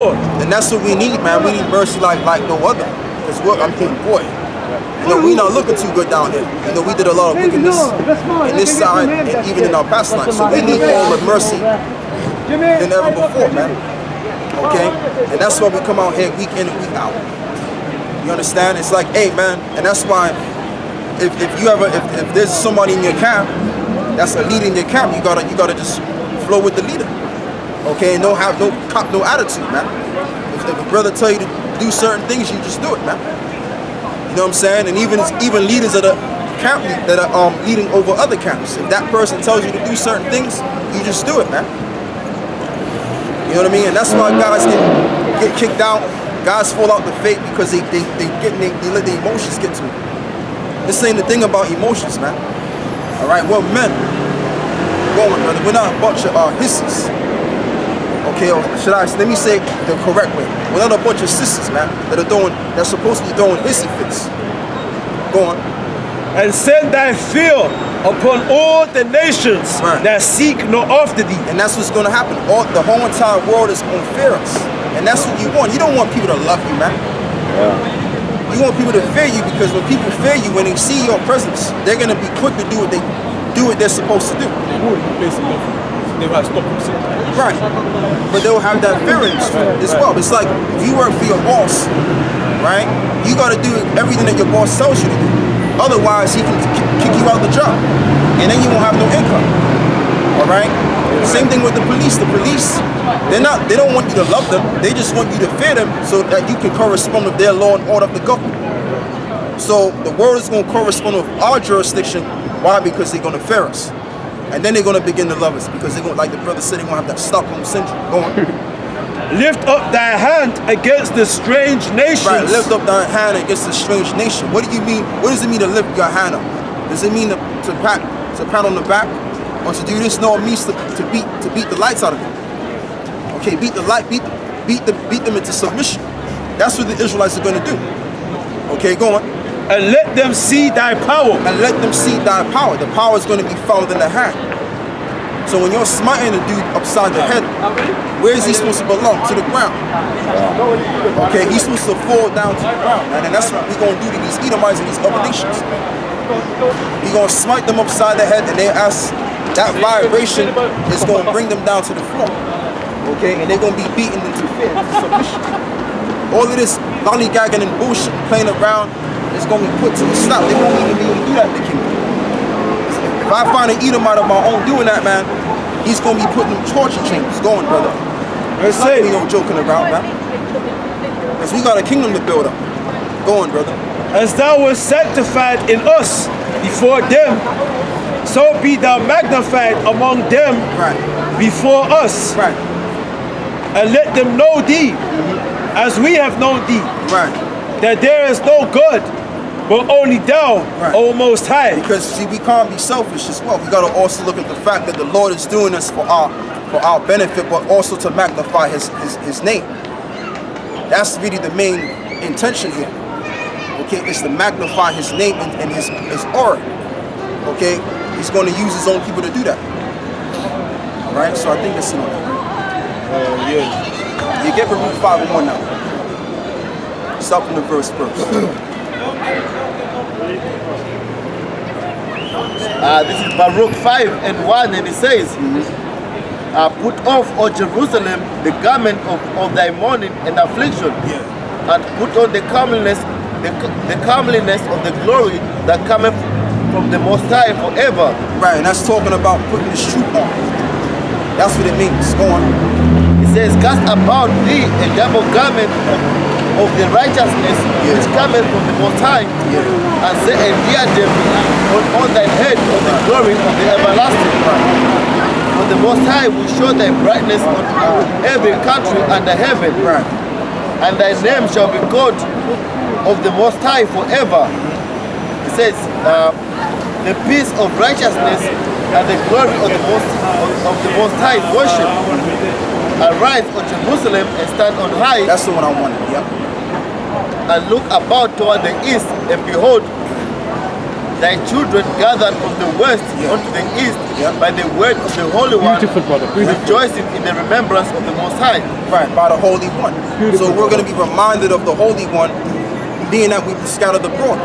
And that's what we need, man. We need mercy like no other. Because I'm thinking, boy, we not looking too good down here. We did a lot of wickedness in this side and even in our past life. So we need all the mercy than ever before, man. Okay? And that's why we come out here week in and week out. You understand? It's like, hey, man, and that's why if there's somebody in your camp that's a leader in your camp, you gotta just flow with the leader. Okay, and don't have no attitude, man. If a brother tell you to do certain things, you just do it, man. You know what I'm saying? And even leaders of the camp that are leading over other camps, if that person tells you to do certain things, you just do it, man. You know what I mean? And that's why guys get kicked out. Guys fall out the faith because they let the emotions get to them. This ain't the thing about emotions, man. All right, we're men. Going, brother. We're not a bunch of hissies. Okay, or let me say the correct way. We're not a bunch of sisters, man, that's supposed to be throwing hissy fits. Go on. And send thy fear upon all the nations that seek no after thee. And that's what's gonna happen. The whole entire world is gonna fear us. And that's what you want. You don't want people to love you, man. Yeah. You want people to fear you, because when people fear you, when they see your presence, they're gonna be quick to do what they're supposed to do. They will stop themselves. Right. But they'll have that fear as well. It's like if you work for your boss, right? You gotta do everything that your boss tells you to do. Otherwise, he can kick you out the job. And then you won't have no income. All right? Same thing with the police. The police, they don't want you to love them. They just want you to fear them so that you can correspond with their law and order of the government. So the world is gonna correspond with our jurisdiction. Why? Because they're gonna fear us. And then they're going to begin to love us, because they're going to, like the brother said, they're going to have that Stockholm syndrome. Go on. Lift up thy hand against the strange nations. Right, lift up thy hand against the strange nation. What do you mean? What does it mean to lift your hand up? Does it mean to pat on the back, or to do this? No, it means to beat the lights out of them. Okay, beat them into submission. That's what the Israelites are going to do. Okay, go on. And let them see thy power. And let them see thy power. The power is going to be found in the hand. So when you're smiting a dude upside the head, where is he supposed to belong? To the ground. Okay, he's supposed to fall down to the ground. And that's what we're going to do to these Edomites and these other nations. We're going to smite them upside the head, and that vibration is going to bring them down to the floor. Okay, and they're going to be beaten into fear, into submission. All of this lollygagging and bullshit, playing around, it's going to be put to a stop. They won't even be able to do that in the kingdom. If I find an Edomite of my own doing that, man, he's going to be putting them torture chambers. Going, brother. There's not no joking around, man. Because we got a kingdom to build up. Going, brother. As thou wast sanctified in us before them, so be thou magnified among them before us. Right. And let them know thee as we have known thee. Right. That there is no God, but only thou, O Most High. Because see, we can't be selfish as well. We got to also look at the fact that the Lord is doing this for our benefit, but also to magnify His name. That's really the main intention here. Okay, it's to magnify His name and His aura. Okay, He's going to use His own people to do that. All right, so I think that's enough. Yeah. You get Baruch 5:1 now. Start from the verse first. This is Baruch 5:1, and it says, put off, O Jerusalem, the garment of thy mourning and affliction, and put on the comeliness of the glory that cometh from the Most High forever. Right, and that's talking about putting His truth on. That's what it means. Go on. It says, cast about thee a double garment of the righteousness which cometh from the Most High, and say, and diadem on thy head of the glory of the everlasting. For the Most High will show thy brightness on every country under heaven, and thy name shall be called of the Most High forever. It says, the peace of righteousness and the glory of the Most High worship. Arise, O Jerusalem, and stand on high. That's the one I wanted, yep. And look about toward the east, and behold, thy children gathered from the west unto the east by the word of the Holy One, Beautiful, brother. Beautiful. rejoicing in the remembrance of the Most High. Right, by the Holy One. So we're going to be reminded of the Holy One, being that we've scattered abroad.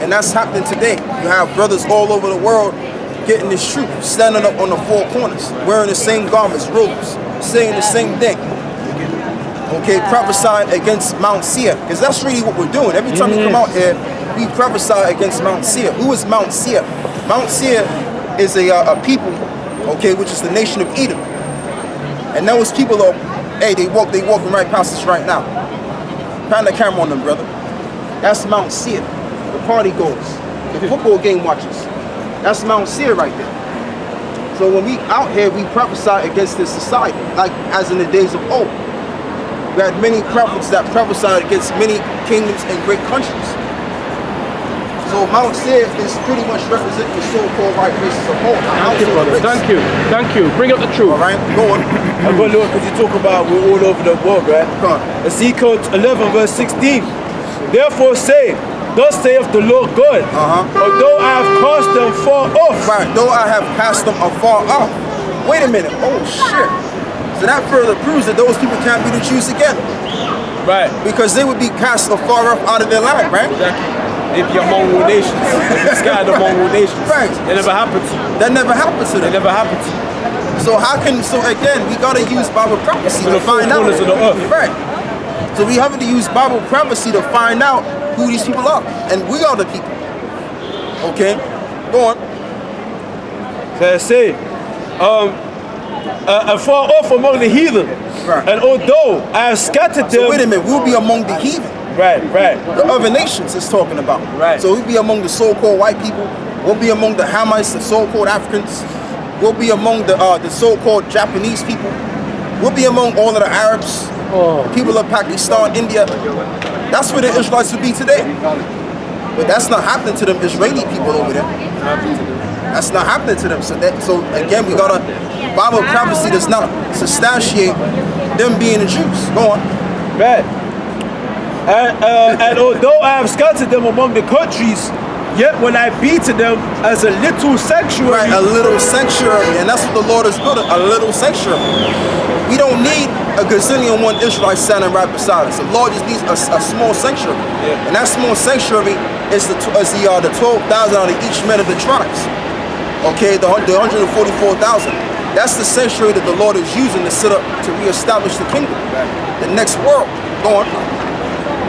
And that's happening today. You have brothers all over the world getting this truth, standing up on the four corners, wearing the same garments, robes, saying the same thing. Okay, prophesying against Mount Seir, because that's really what we're doing. Every time we come out here, we prophesy against Mount Seir. Who is Mount Seir? Mount Seir is a people, okay, which is the nation of Edom. And those people are, hey, they walking right past us right now. Find the camera on them, brother. That's Mount Seir. The party goers, the football game watchers. That's Mount Seir right there. So when we out here, we prophesy against this society, like as in the days of old. We had many prophets that prophesied against many kingdoms and great countries. So Mount Seir is pretty much representing the so-called white race as a whole. Thank you, brother. Thank you. Bring up the truth. All right, go on. I'm going to look because you talk about we're all over the world, right? Come on. Ezekiel 11 verse 16. Therefore say, thus saith the Lord God, although I have cast them far off. Right, though I have cast them afar off. Wait a minute. Oh shit. So that further proves that those people can't be the Jews again. Right. Because they would be cast afar off out of their land, right? Exactly. They'd be among all nations. They'd be scattered among all nations. Right. It never happened to you. That never happened to them. It never happened to you. So again, we gotta use Bible prophecy To to the four find out. corners of the earth. Right. So we have to use Bible prophecy to find out who these people are. And we are the people. Okay? Go on. So I say, afar off among the heathen. Right. And although I have scattered them. So wait a minute, we'll be among the heathen. Right. The other nations is talking about. Right. So we'll be among the so-called white people. We'll be among the Hamites, the so-called Africans. We'll be among the so-called Japanese people. We'll be among all of the Arabs, people of Pakistan, India. That's where the Israelites will be today. But that's not happening to them Israeli people over there. That's not happening to them. So again, we gotta, Bible prophecy does not substantiate them being the Jews. Go on. Right. And although I have scattered them among the countries, yet will I be to them as a little sanctuary. Right, a little sanctuary. And that's what the Lord is building, a little sanctuary. We don't need a gazillion one Israelite standing right beside us. The Lord just needs a small sanctuary. Yeah. And that small sanctuary is the 12,000 out of each man of the tribes. Okay, the 144,000. That's the sanctuary that the Lord is using to set up to reestablish the kingdom. The next world. Go on.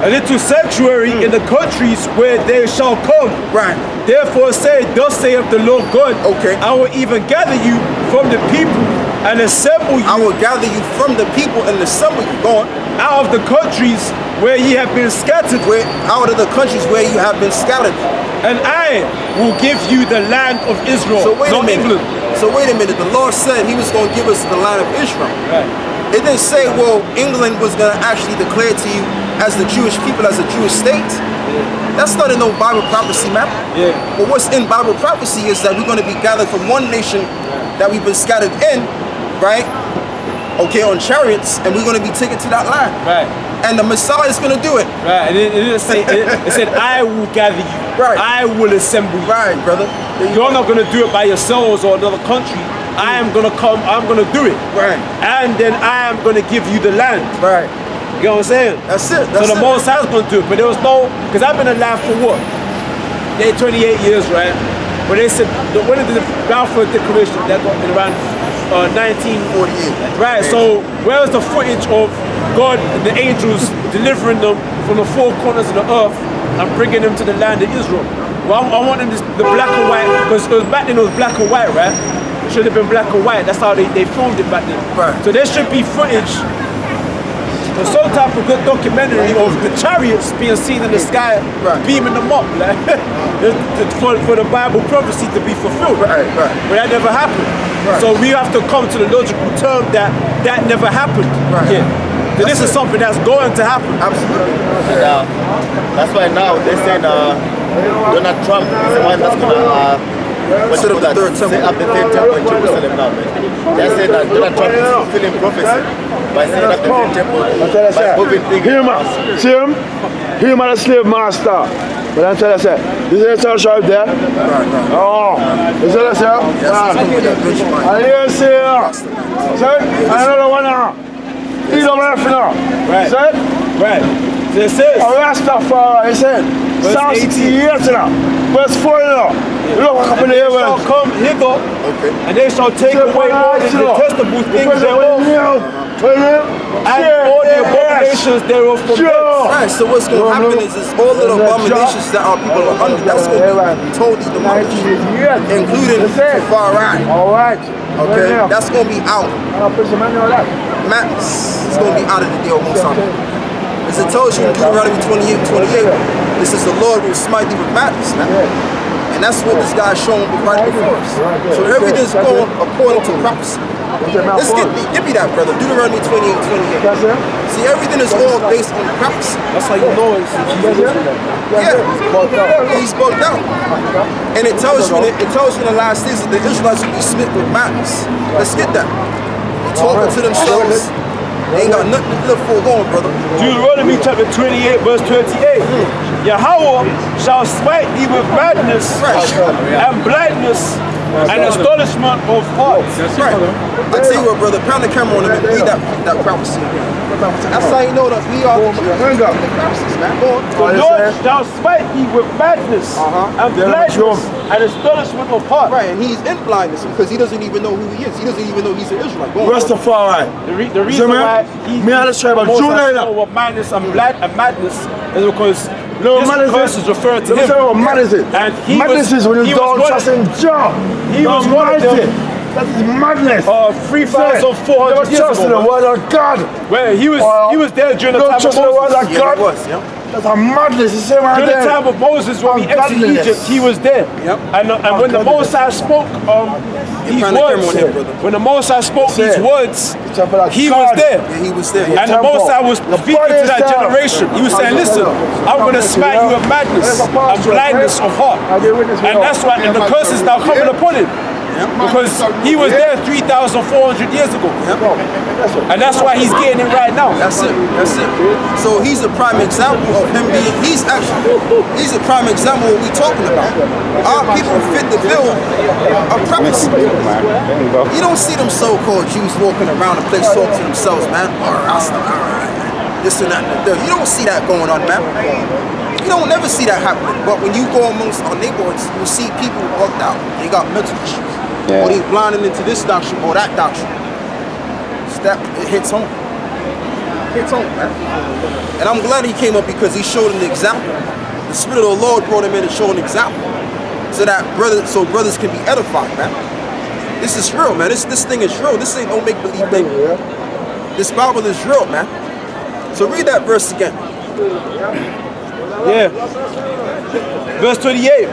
A little sanctuary in the countries where they shall come. Right. Therefore say, thus saith the Lord God, Okay. I will even gather you from the people and assemble you I will gather you from the people and assemble you. Go on. out of the countries where ye have been scattered, Out of the countries where you have been scattered. and I will give you the land of Israel, So wait a not minute. England. So wait a minute. The Lord said He was going to give us the land of Israel. Right. It didn't say, well, England was going to actually declare to you as the Jewish people, as a Jewish state. That's not in no Bible prophecy, man. Yeah. But what's in Bible prophecy is that we're going to be gathered from one nation that we've been scattered in, right? Okay, on chariots, and we're going to be taken to that land. Right. And the Messiah is going to do it. Right. It didn't say, it said, I will gather you. Right. I will assemble you. Right, brother. You're not going to do it by yourselves or another country. I am going to come, I'm going to do it. Right. And then I am going to give you the land. Right. You know what I'm saying? That's it. So That's the it. Most High is going to do it. But there was no, because I've been alive for what? They're 28 years, right? But they said, when did the Balfour Declaration, that got in around 1948. Right, so where's the footage of God and the angels delivering them from the four corners of the earth and bringing them to the land of Israel? Well, I want them the black and white, because back then it was black and white, right? It should have been black and white. That's how they filmed it back then. Right. So there should be footage, or some type of good documentary of the chariots being seen in the sky, Right. beaming them up, like, for the Bible prophecy to be fulfilled. Right. But that never happened. Right. So we have to come to the logical term that that never happened. Right. Yeah. So this is something that's going to happen. Absolutely. And that's why now they said Donald Trump is the one that's gonna Set up the third temple. set up the third temple in Jerusalem now, man. They said that Donald Trump is fulfilling prophecy by setting up the third temple by moving things. Hear him, see him? Hear him as a slave master. But I tell you, say, this is the church right there. Right. Oh, you see that, sir? Yes, it's gonna be that rich man. And you see, sir, another one now. He's over there for now. Right. See? Right. So it says, A Rastafari, he said, Verse Psalm 18. 68 now. Verse 4 now. Look what happened they here, shall man. come hither, and they shall take away all the detestable things thereof, and all the abominations thereof from thence. Right, so what's going to happen is all of the abominations that our people are under, that's going to be totally demolished, including the far right. All right. Okay, that's going to be out. Madness is going to be out of the deal most time. As it tells you in Deuteronomy 28, this is the Lord who will smite thee with madness, man. And that's what this guy is showing right before us. So everything's going according to prophecy. Let's give me that, brother. Deuteronomy 28. See, everything is all based on prophecy. That's how you know it's Yeah, he's bugged out. And it tells you in the last days that the Israelites will be smitten with madness. Let's get that. They're talking to themselves. They ain't got nothing to live for going, brother. Deuteronomy chapter 28, verse 28. Yahawah shall smite thee with madness and blindness and astonishment of heart. That's right. I tell you what, brother, pound the camera on him and read that prophecy. That's how you know that we are the prophecies, man. Go on. The Lord shall smite thee with madness and blindness and astonishment of heart. Right, and he's in blindness because he doesn't even know who he is. He doesn't even know he's an Israelite. Go on. Rastafari. The reason why he's of madness and madness is because this verse is referring to him. And madness is when you don't trust in Jah. He was one of them. That is madness. 3,400 years trust in the ago. word of God. Well, he was there during the time of Trust in the word Moses. of God. That's a madness. You see, man. During the time of Moses, when we exited Egypt, he was there. And when the Mosai spoke these words, when the Mosai spoke these words, he was there. Yeah, he was there. And the Mosai was speaking to that generation. He was saying, listen, I'm going to smite you with madness and blindness of heart. And that's why the curse is now coming upon him. Because he was there 3,400 years ago. And that's why he's getting it right now. That's it. So he's a prime example of him being, he's a prime example of what we're talking about. Our people fit the bill of prophecy. You don't see them so-called Jews walking around the place talking to themselves, man. This and that. You don't see that going on, man. You don't never see that happening. But when you go amongst our neighborhoods, you see people walked out. They got mental issues. Or they blinded into this doctrine or that doctrine. It hits home. Hits home, man. And I'm glad he came up because he showed an example. The Spirit of the Lord brought him in to show an example. So brothers can be edified, man. This is real, man. This thing is real. This ain't no make-believe thing. This Bible is real, man. So read that verse again. Yeah. Verse 28.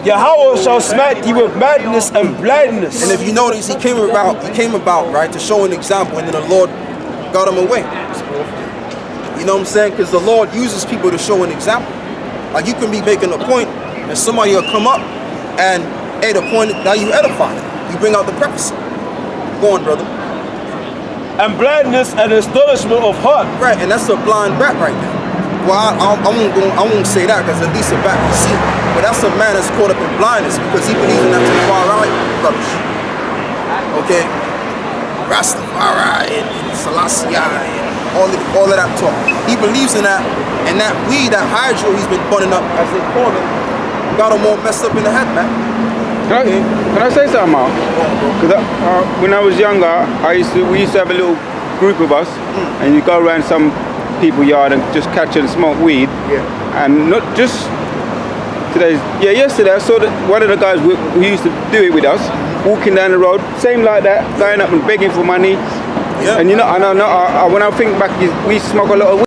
Yahawah shall smite thee with madness and blindness. And if you notice, he came about, right, to show an example, and then the Lord got him away. You know what I'm saying? Because the Lord uses people to show an example. Like you can be making a point, and somebody will come up, and hey, the point, now you edify them. You bring out the prophecy. Go on, brother. And blindness and astonishment of heart. Right, and that's a blind bat right there. Well, I won't say that because at least a bat can see. But that's a man that's caught up in blindness because he believes in that far right rubbish. Okay? Rastafari and Selassie and all of that talk. He believes in that, and that weed, that hydro he's been burning up, as they call it, got him all messed up in the head, man. Can I say something, Mark? Because when I was younger, we used to have a little group of us, and you go around some people's yard and just catch and smoke weed. And not just yesterday I saw that one of the guys who used to do it with us walking down the road, same like that, going up and begging for money. And you know, when I think back, we smoke a lot of weed.